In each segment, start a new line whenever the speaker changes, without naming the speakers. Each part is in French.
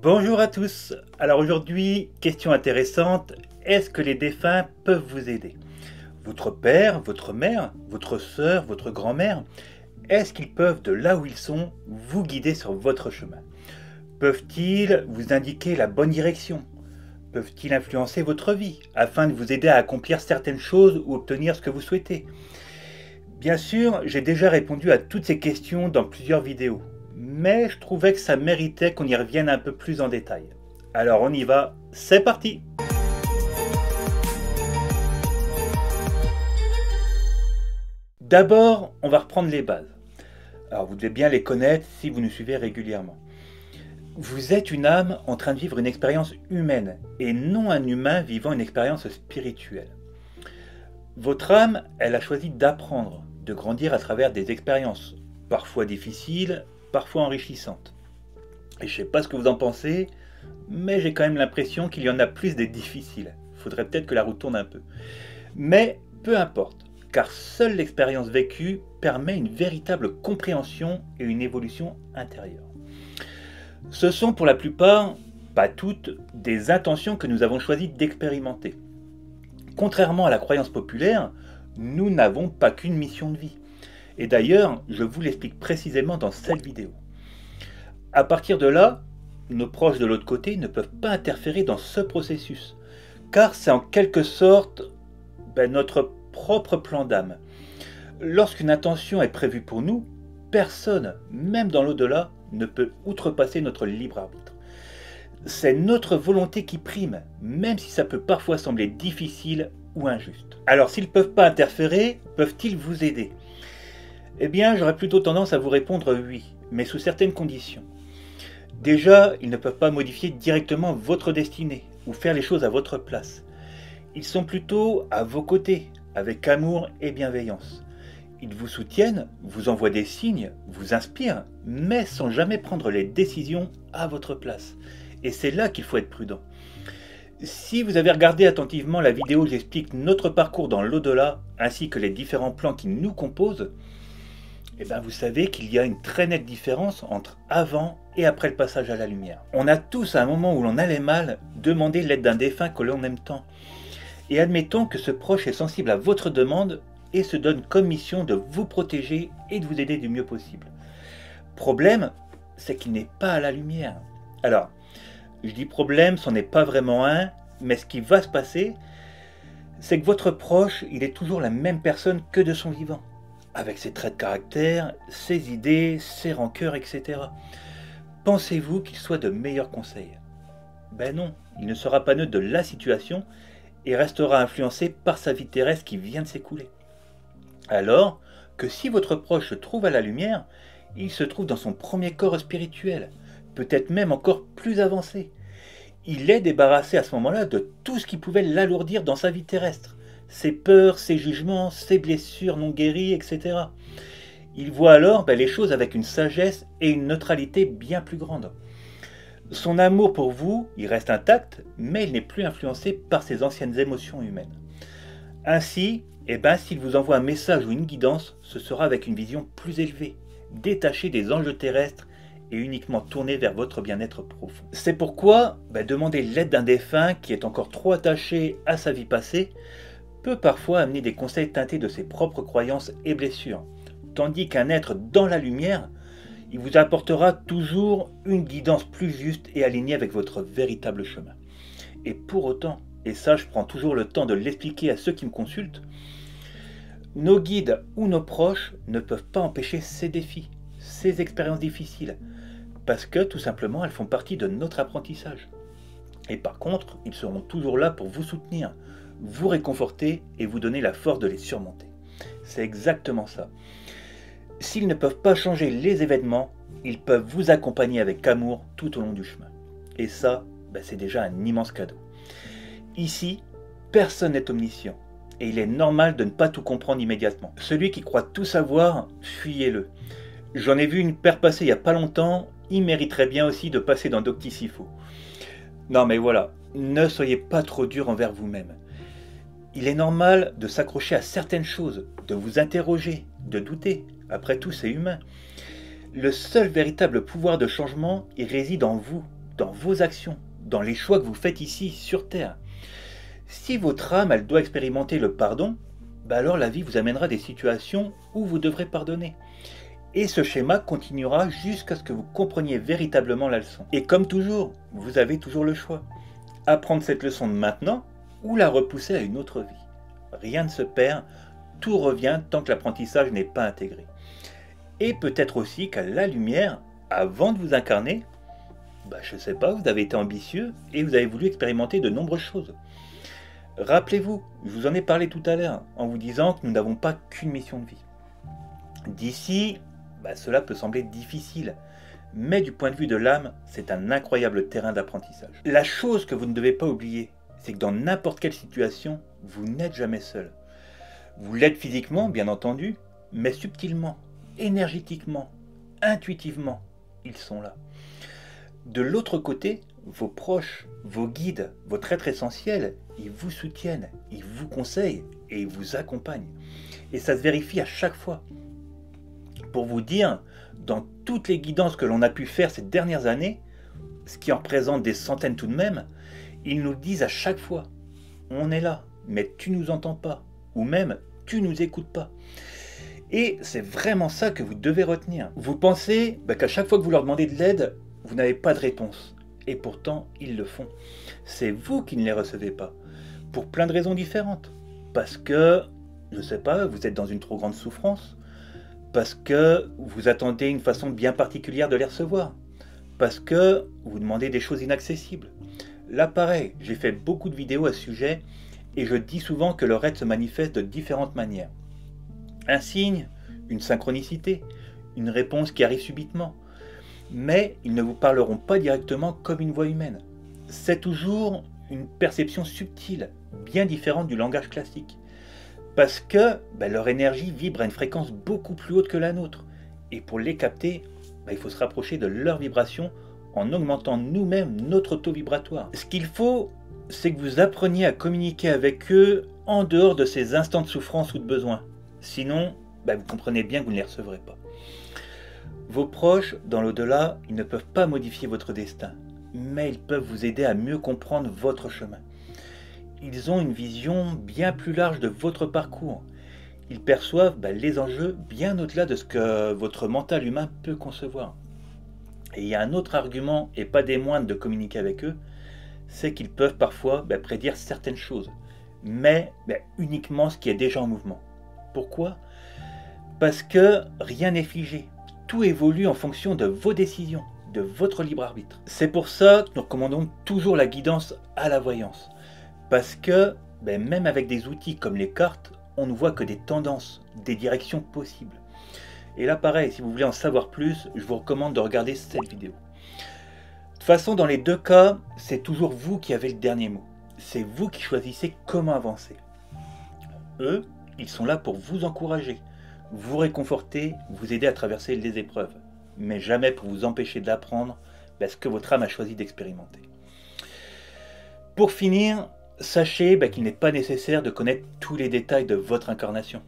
Bonjour à tous. Alors aujourd'hui, question intéressante, est-ce que les défunts peuvent vous aider? Votre père, votre mère, votre sœur, votre grand-mère, est-ce qu'ils peuvent de là où ils sont vous guider sur votre chemin? Peuvent-ils vous indiquer la bonne direction? Peuvent-ils influencer votre vie afin de vous aider à accomplir certaines choses ou obtenir ce que vous souhaitez? Bien sûr, j'ai déjà répondu à toutes ces questions dans plusieurs vidéos, mais je trouvais que ça méritait qu'on y revienne un peu plus en détail. Alors on y va, c'est parti! D'abord, on va reprendre les bases. Alors vous devez bien les connaître si vous nous suivez régulièrement. Vous êtes une âme en train de vivre une expérience humaine et non un humain vivant une expérience spirituelle. Votre âme, elle a choisi d'apprendre, de grandir à travers des expériences, parfois difficiles, parfois enrichissantes. Et je ne sais pas ce que vous en pensez, mais j'ai quand même l'impression qu'il y en a plus des difficiles. Il faudrait peut-être que la roue tourne un peu. Mais peu importe, car seule l'expérience vécue permet une véritable compréhension et une évolution intérieure. Ce sont pour la plupart, pas toutes, des intentions que nous avons choisi d'expérimenter. Contrairement à la croyance populaire, nous n'avons pas qu'une mission de vie. Et d'ailleurs, je vous l'explique précisément dans cette vidéo. À partir de là, nos proches de l'autre côté ne peuvent pas interférer dans ce processus, car c'est en quelque sorte notre propre plan d'âme. Lorsqu'une intention est prévue pour nous, personne, même dans l'au-delà, ne peut outrepasser notre libre arbitre. C'est notre volonté qui prime, même si ça peut parfois sembler difficile ou injuste. Alors s'ils ne peuvent pas interférer, peuvent-ils vous aider? Eh bien, j'aurais plutôt tendance à vous répondre oui, mais sous certaines conditions. Déjà, ils ne peuvent pas modifier directement votre destinée ou faire les choses à votre place. Ils sont plutôt à vos côtés, avec amour et bienveillance. Ils vous soutiennent, vous envoient des signes, vous inspirent, mais sans jamais prendre les décisions à votre place. Et c'est là qu'il faut être prudent. Si vous avez regardé attentivement la vidéo où j'explique notre parcours dans l'au-delà, ainsi que les différents plans qui nous composent, vous savez qu'il y a une très nette différence entre avant et après le passage à la lumière. On a tous à un moment où l'on allait mal demandé l'aide d'un défunt que l'on aime tant. Et admettons que ce proche est sensible à votre demande et se donne comme mission de vous protéger et de vous aider du mieux possible. Problème, c'est qu'il n'est pas à la lumière. Alors, je dis problème, c'en est pas vraiment un, mais ce qui va se passer, c'est que votre proche, il est toujours la même personne que de son vivant, avec ses traits de caractère, ses idées, ses rancœurs, etc. Pensez-vous qu'il soit de meilleurs conseils? Ben non, il ne sera pas neutre de la situation et restera influencé par sa vie terrestre qui vient de s'écouler. Alors que si votre proche se trouve à la lumière, il se trouve dans son premier corps spirituel, peut-être même encore plus avancé. Il est débarrassé à ce moment-là de tout ce qui pouvait l'alourdir dans sa vie terrestre, ses peurs, ses jugements, ses blessures non guéries, etc. Il voit alors les choses avec une sagesse et une neutralité bien plus grande. Son amour pour vous, il reste intact, mais il n'est plus influencé par ses anciennes émotions humaines. Ainsi, s'il vous envoie un message ou une guidance, ce sera avec une vision plus élevée, détachée des enjeux terrestres et uniquement tournée vers votre bien-être profond. C'est pourquoi demander l'aide d'un défunt qui est encore trop attaché à sa vie passée peut parfois amener des conseils teintés de ses propres croyances et blessures, tandis qu'un être dans la lumière, il vous apportera toujours une guidance plus juste et alignée avec votre véritable chemin. Et pour autant, et ça je prends toujours le temps de l'expliquer à ceux qui me consultent, nos guides ou nos proches ne peuvent pas empêcher ces défis, ces expériences difficiles, parce que tout simplement elles font partie de notre apprentissage. Et par contre, ils seront toujours là pour vous soutenir, vous réconforter et vous donner la force de les surmonter. C'est exactement ça. S'ils ne peuvent pas changer les événements, ils peuvent vous accompagner avec amour tout au long du chemin. Et ça, c'est déjà un immense cadeau. Ici, personne n'est omniscient. Et il est normal de ne pas tout comprendre immédiatement. Celui qui croit tout savoir, fuyez-le. J'en ai vu une paire passer il n'y a pas longtemps, il mériterait bien aussi de passer dans Docticifo. Non mais voilà, ne soyez pas trop dur envers vous-même. Il est normal de s'accrocher à certaines choses, de vous interroger, de douter. Après tout, c'est humain. Le seul véritable pouvoir de changement, il réside en vous. dans vos actions, dans les choix que vous faites ici sur Terre. Si votre âme, elle doit expérimenter le pardon, alors la vie vous amènera des situations où vous devrez pardonner. Et ce schéma continuera jusqu'à ce que vous compreniez véritablement la leçon. Et comme toujours, vous avez toujours le choix. Apprendre cette leçon de maintenant ou la repousser à une autre vie. Rien ne se perd, tout revient tant que l'apprentissage n'est pas intégré. Et peut-être aussi qu'à la lumière, avant de vous incarner, je ne sais pas, vous avez été ambitieux et vous avez voulu expérimenter de nombreuses choses. Rappelez-vous, je vous en ai parlé tout à l'heure, en vous disant que nous n'avons pas qu'une mission de vie. D'ici, cela peut sembler difficile, mais du point de vue de l'âme, c'est un incroyable terrain d'apprentissage. La chose que vous ne devez pas oublier, c'est que dans n'importe quelle situation, vous n'êtes jamais seul. Vous l'êtes physiquement, bien entendu, mais subtilement, énergétiquement, intuitivement, ils sont là. De l'autre côté, vos proches, vos guides, votre être essentiel, ils vous soutiennent, ils vous conseillent et ils vous accompagnent. Et ça se vérifie à chaque fois. Pour vous dire, dans toutes les guidances que l'on a pu faire ces dernières années, ce qui en représente des centaines tout de même, ils nous disent à chaque fois, on est là, mais tu nous entends pas, ou même tu nous écoutes pas. Et c'est vraiment ça que vous devez retenir. Vous pensez qu'à chaque fois que vous leur demandez de l'aide, vous n'avez pas de réponse. Et pourtant, ils le font. C'est vous qui ne les recevez pas. Pour plein de raisons différentes. Parce que, je ne sais pas, vous êtes dans une trop grande souffrance. Parce que vous attendez une façon bien particulière de les recevoir. Parce que vous demandez des choses inaccessibles. Là, pareil, j'ai fait beaucoup de vidéos à ce sujet et je dis souvent que leur aide se manifeste de différentes manières. Un signe, une synchronicité, une réponse qui arrive subitement. Mais ils ne vous parleront pas directement comme une voix humaine. C'est toujours une perception subtile, bien différente du langage classique. Parce que leur énergie vibre à une fréquence beaucoup plus haute que la nôtre. Et pour les capter, il faut se rapprocher de leur vibration en augmentant nous-mêmes notre taux vibratoire. Ce qu'il faut, c'est que vous appreniez à communiquer avec eux en dehors de ces instants de souffrance ou de besoin. Sinon, vous comprenez bien que vous ne les recevrez pas. Vos proches, dans l'au-delà, ils ne peuvent pas modifier votre destin, mais ils peuvent vous aider à mieux comprendre votre chemin. Ils ont une vision bien plus large de votre parcours. Ils perçoivent les enjeux bien au-delà de ce que votre mental humain peut concevoir. Et il y a un autre argument, et pas des moindres, de communiquer avec eux, c'est qu'ils peuvent parfois prédire certaines choses, mais uniquement ce qui est déjà en mouvement. Pourquoi ? Parce que rien n'est figé. Tout évolue en fonction de vos décisions, de votre libre arbitre. C'est pour ça que nous recommandons toujours la guidance à la voyance. Parce que même avec des outils comme les cartes, on ne voit que des tendances, des directions possibles. Et là pareil, si vous voulez en savoir plus, je vous recommande de regarder cette vidéo. De toute façon, dans les deux cas, c'est toujours vous qui avez le dernier mot. C'est vous qui choisissez comment avancer. Eux, ils sont là pour vous encourager, vous réconforter, vous aider à traverser les épreuves, mais jamais pour vous empêcher d'apprendre ce que votre âme a choisi d'expérimenter. Pour finir, sachez qu'il n'est pas nécessaire de connaître tous les détails de votre incarnation.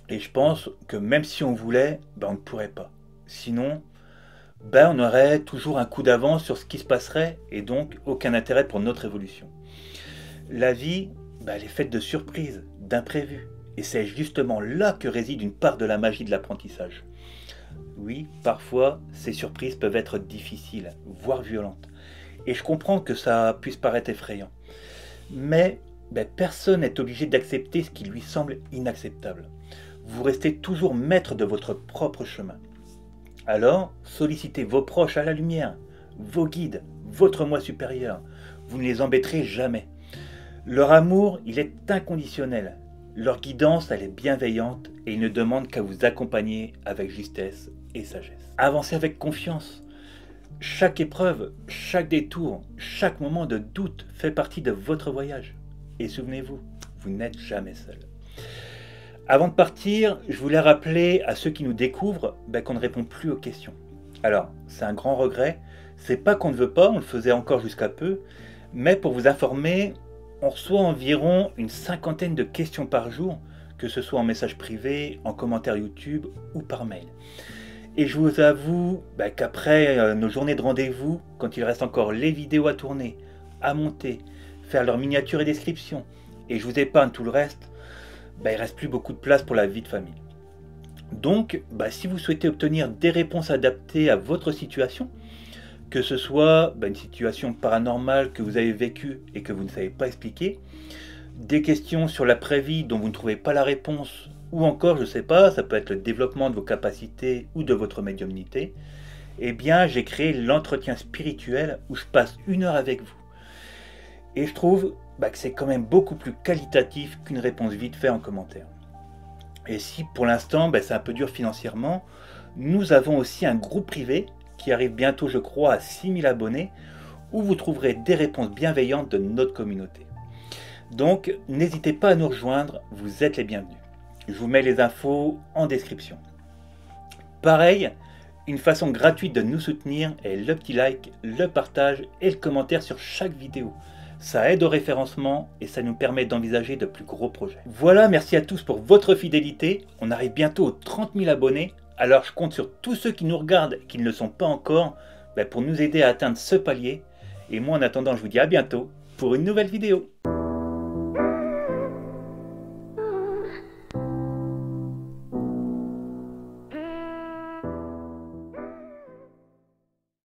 Et je pense que même si on voulait, on ne pourrait pas. Sinon, on aurait toujours un coup d'avance sur ce qui se passerait et donc aucun intérêt pour notre évolution. La vie, elle est faite de surprises, d'imprévus. Et c'est justement là que réside une part de la magie de l'apprentissage. Oui, parfois, ces surprises peuvent être difficiles, voire violentes. Et je comprends que ça puisse paraître effrayant. Mais personne n'est obligé d'accepter ce qui lui semble inacceptable. Vous restez toujours maître de votre propre chemin. Alors, sollicitez vos proches à la lumière, vos guides, votre moi supérieur. Vous ne les embêterez jamais. Leur amour, il est inconditionnel. Leur guidance, elle est bienveillante et ils ne demandent qu'à vous accompagner avec justesse et sagesse. Avancez avec confiance. Chaque épreuve, chaque détour, chaque moment de doute fait partie de votre voyage. Et souvenez-vous, vous n'êtes jamais seul. Avant de partir, je voulais rappeler à ceux qui nous découvrent qu'on ne répond plus aux questions. Alors, c'est un grand regret. C'est pas qu'on ne veut pas, on le faisait encore jusqu'à peu, mais pour vous informer, on reçoit environ une 50aine de questions par jour, que ce soit en message privé, en commentaire YouTube ou par mail. Et je vous avoue qu'après nos journées de rendez-vous, quand il reste encore les vidéos à tourner, à monter, faire leurs miniatures et descriptions, et je vous épargne tout le reste, il ne reste plus beaucoup de place pour la vie de famille. Donc, si vous souhaitez obtenir des réponses adaptées à votre situation, que ce soit une situation paranormale que vous avez vécue et que vous ne savez pas expliquer, des questions sur l'après-vie dont vous ne trouvez pas la réponse, ou encore, je ne sais pas, ça peut être le développement de vos capacités ou de votre médiumnité, eh bien j'ai créé l'entretien spirituel où je passe 1 heure avec vous. Et je trouve que c'est quand même beaucoup plus qualitatif qu'une réponse vite fait en commentaire. Et si pour l'instant c'est un peu dur financièrement, nous avons aussi un groupe privé qui arrive bientôt je crois à 6000 abonnés où vous trouverez des réponses bienveillantes de notre communauté. Donc n'hésitez pas à nous rejoindre, vous êtes les bienvenus. Je vous mets les infos en description. Pareil, une façon gratuite de nous soutenir est le petit like, le partage et le commentaire sur chaque vidéo. Ça aide au référencement et ça nous permet d'envisager de plus gros projets. Voilà, merci à tous pour votre fidélité. On arrive bientôt aux 30 000 abonnés. Alors je compte sur tous ceux qui nous regardent et qui ne le sont pas encore pour nous aider à atteindre ce palier. Et moi en attendant, je vous dis à bientôt pour une nouvelle vidéo.